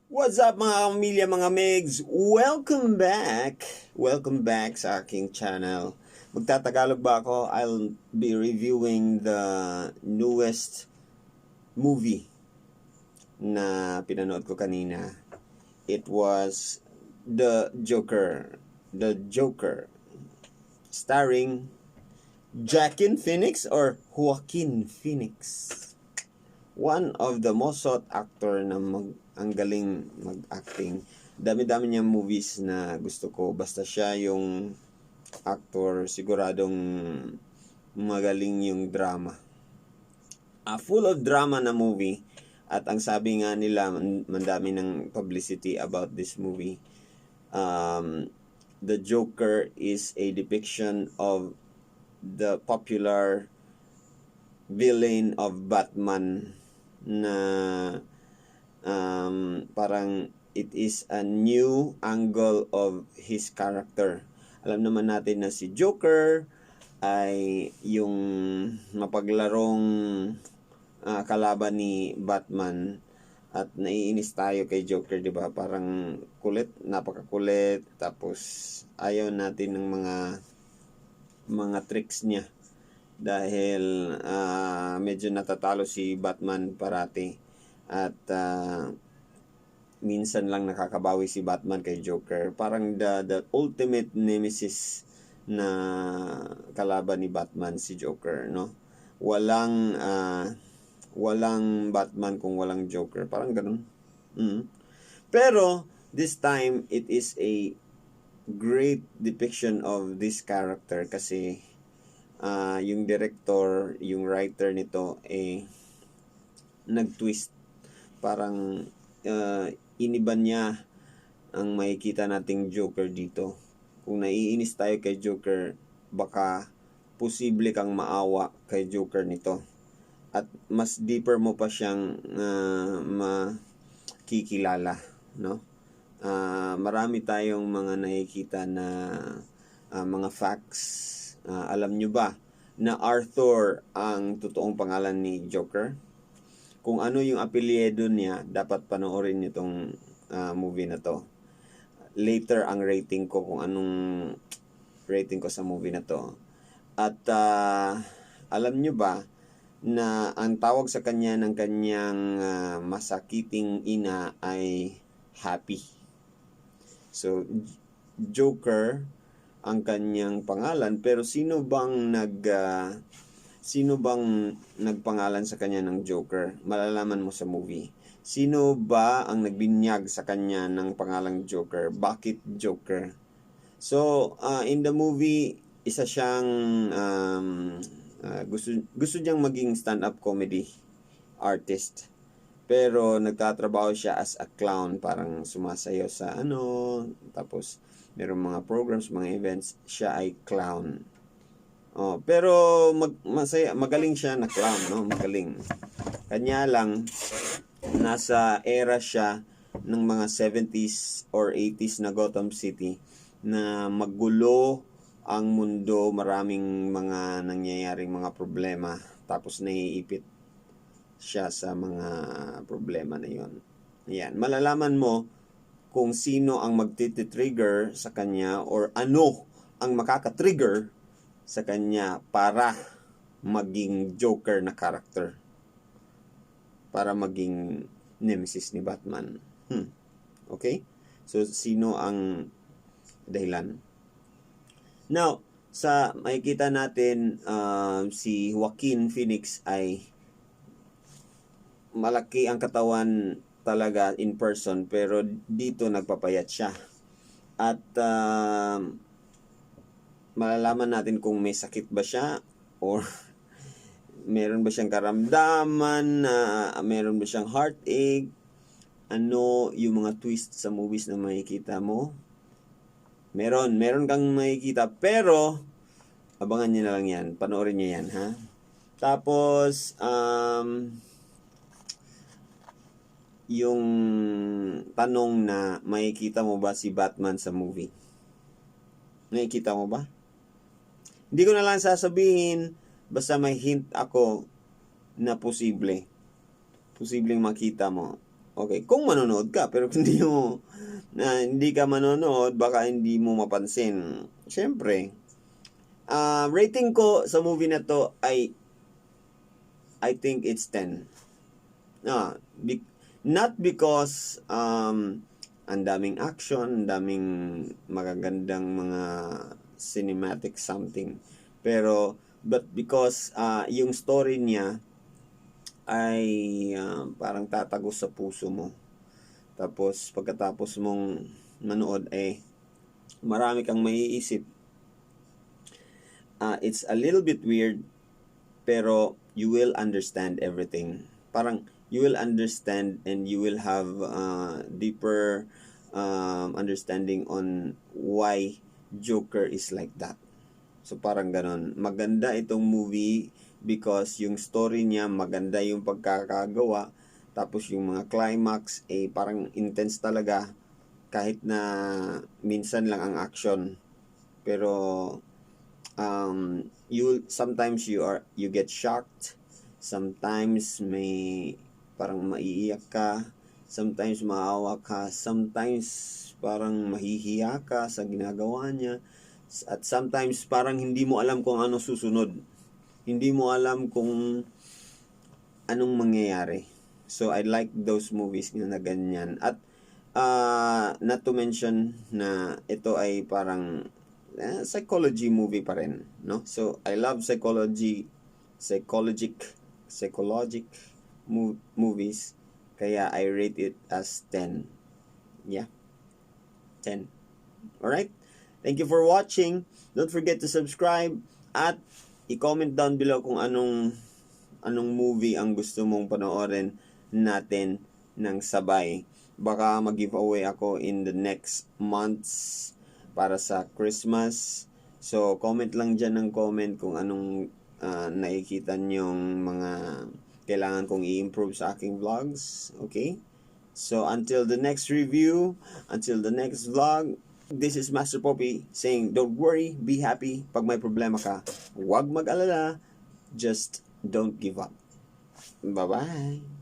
What's up mga pamilya, mga Megs? Welcome back! Welcome back sa aking channel. Magtatagalog ba ako? I'll be reviewing the newest movie na pinanood ko kanina. It was The Joker. The Joker. Starring Joaquin Phoenix or Joaquin Phoenix. One of the most sought actor na ang galing mag-acting. Dami-dami niyang movies na gusto ko. Basta siya yung actor, siguradong magaling yung drama. Full of drama na movie. At ang sabi nga nila, mandami ng publicity about this movie. The Joker is a depiction of the popular villain of Batman na parang it is a new angle of his character. Alam naman natin na si Joker ay yung mapaglarong kalaban ni Batman at naiinis tayo kay Joker, 'di ba? Parang kulit, napakakulit, tapos ayaw natin ng mga tricks niya dahil medyo natatalo si Batman parati at minsan lang nakakabawi si Batman kay Joker. Parang the ultimate nemesis na kalaban ni Batman si Joker, no? Walang Batman kung walang Joker. Parang ganun. Pero this time it is a great depiction of this character kasi yung director, yung writer nito nag-twist. Parang iniban niya ang makikita nating Joker dito. Kung naiinis tayo kay Joker, baka posible kang maawa kay Joker nito. At mas deeper mo pa siyang makikilala, no? Marami tayong mga nakikita na mga facts. Alam nyo ba na Arthur ang totoong pangalan ni Joker? Kung ano yung apelyido niya, dapat panoorin itong movie na to. Later ang rating ko kung anong rating ko sa movie na to. At alam nyo ba na ang tawag sa kanya ng kanyang masakiting ina ay Happy. So Joker ang kanyang pangalan, pero sino bang nagpangalan sa kanya ng Joker? Malalaman mo sa movie. Sino ba ang nagbinyag sa kanya ng pangalang Joker? Bakit Joker? So in the movie, isa siyang gusto niyang maging stand-up comedy artist. Pero nagtatrabaho siya as a clown, parang sumasayaw sa tapos merong mga programs, mga events, siya ay clown. Pero magaling siya na clown, no? Magaling. Kanya lang nasa era siya ng mga 70s or 80s na Gotham City na magulo ang mundo, maraming mga nangyayaring mga problema, tapos naiipit siya sa mga problema na yon. Yan, malalaman mo kung sino ang magti-trigger sa kanya or ano ang makaka-trigger sa kanya para maging Joker na character, para maging nemesis ni Batman. Okay? So, sino ang dahilan? Now, sa makikita natin, si Joaquin Phoenix ay malaki ang katawan talaga in person, pero dito nagpapayat siya. At malalaman natin kung may sakit ba siya or meron ba siyang karamdaman, meron ba siyang heartache, ano yung mga twist sa movies na makikita mo. Meron kang makikita, pero abangan niyo na lang yan, panoorin niyo yan, ha. Tapos yung tanong na makikita mo ba si Batman sa movie? Nakikita mo ba? Hindi ko na lang sasabihin, basta may hint ako na posibleng makita mo. Okay, kung manonood ka, pero kung hindi ka manonood, baka hindi mo mapansin. Siyempre, rating ko sa movie na to ay I think it's 10. Not because ang daming action, ang daming magagandang mga cinematic something. Pero but because yung story niya ay parang tatagos sa puso mo. Tapos pagkatapos mong manood marami kang maiisip. It's a little bit weird, pero you will understand everything. Parang you will understand and you will have deeper understanding on why Joker is like that. So parang ganon. Maganda itong movie because yung story niya, maganda yung pagkakagawa. Tapos yung mga climax, parang intense talaga. Kahit na minsan lang ang action. Pero sometimes you get shocked. Sometimes may parang maiiyak ka. Sometimes maawa ka. Sometimes parang mahihiya ka sa ginagawa niya. At sometimes parang hindi mo alam kung ano susunod. Hindi mo alam kung anong mangyayari. So I like those movies na ganyan. At not to mention na ito ay parang psychology movie pa rin, no? So I love psychologic movies, kaya I rate it as 10. Yeah, 10. Alright, thank you for watching. Don't forget to subscribe at i-comment down below kung anong movie ang gusto mong panoorin natin ng sabay. Baka mag-giveaway ako in the next months para sa Christmas. So, comment lang dyan ng comment kung anong nakikita nyong mga kailangan kong i-improve sa aking vlogs. Okay? So, until the next review, until the next vlog, this is Master Popi saying, don't worry, be happy. Pag may problema ka, huwag mag-alala. Just don't give up. Bye-bye.